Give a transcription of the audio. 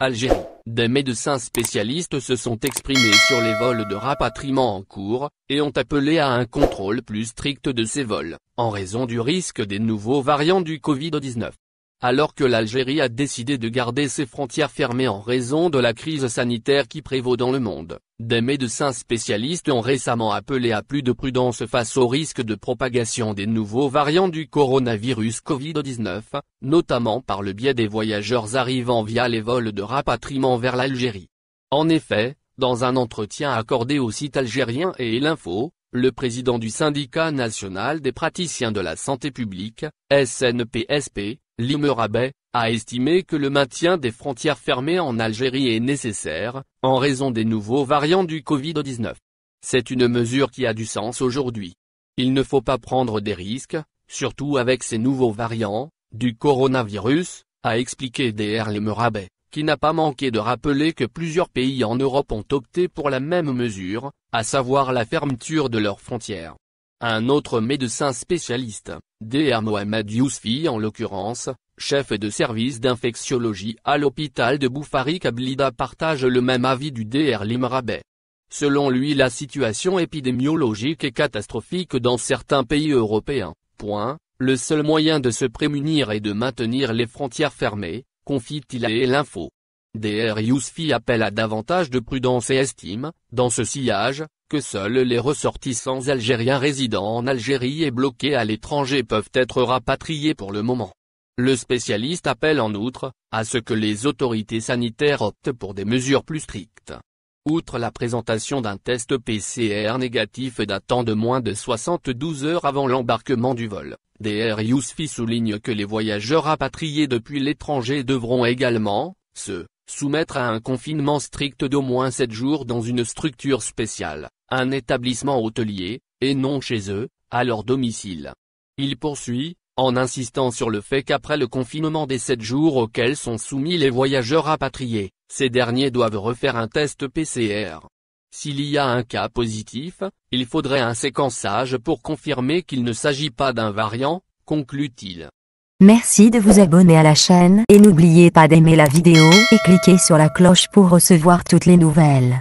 Algérie. Des médecins spécialistes se sont exprimés sur les vols de rapatriement en cours, et ont appelé à un contrôle plus strict de ces vols, en raison du risque des nouveaux variants du Covid-19. Alors que l'Algérie a décidé de garder ses frontières fermées en raison de la crise sanitaire qui prévaut dans le monde, des médecins spécialistes ont récemment appelé à plus de prudence face au risque de propagation des nouveaux variants du coronavirus Covid-19, notamment par le biais des voyageurs arrivant via les vols de rapatriement vers l'Algérie. En effet, dans un entretien accordé au site algérien et l'Info, le président du syndicat national des praticiens de la santé publique, SNPSP, Lim Rabeh, a estimé que le maintien des frontières fermées en Algérie est nécessaire, en raison des nouveaux variants du Covid-19. C'est une mesure qui a du sens aujourd'hui. Il ne faut pas prendre des risques, surtout avec ces nouveaux variants, du coronavirus, a expliqué Dr Lim Rabeh, qui n'a pas manqué de rappeler que plusieurs pays en Europe ont opté pour la même mesure, à savoir la fermeture de leurs frontières. Un autre médecin spécialiste, Dr Mohamed Yousfi en l'occurrence, chef de service d'infectiologie à l'hôpital de Boufarik à Blida, partage le même avis du Dr Lim Rabeh. Selon lui, la situation épidémiologique est catastrophique dans certains pays européens. Le seul moyen de se prémunir est de maintenir les frontières fermées, confie-t-il à l'Info. Dr Yousfi appelle à davantage de prudence et estime, dans ce sillage, que seuls les ressortissants algériens résidant en Algérie et bloqués à l'étranger peuvent être rapatriés pour le moment. Le spécialiste appelle en outre, à ce que les autorités sanitaires optent pour des mesures plus strictes. Outre la présentation d'un test PCR négatif datant de moins de 72 heures avant l'embarquement du vol, Dr Yousfi souligne que les voyageurs rapatriés depuis l'étranger devront également se soumettre à un confinement strict d'au moins 7 jours dans une structure spéciale, un établissement hôtelier, et non chez eux, à leur domicile. Il poursuit, en insistant sur le fait qu'après le confinement des 7 jours auxquels sont soumis les voyageurs rapatriés, ces derniers doivent refaire un test PCR. S'il y a un cas positif, il faudrait un séquençage pour confirmer qu'il ne s'agit pas d'un variant, conclut-il. Merci de vous abonner à la chaîne et n'oubliez pas d'aimer la vidéo et cliquer sur la cloche pour recevoir toutes les nouvelles.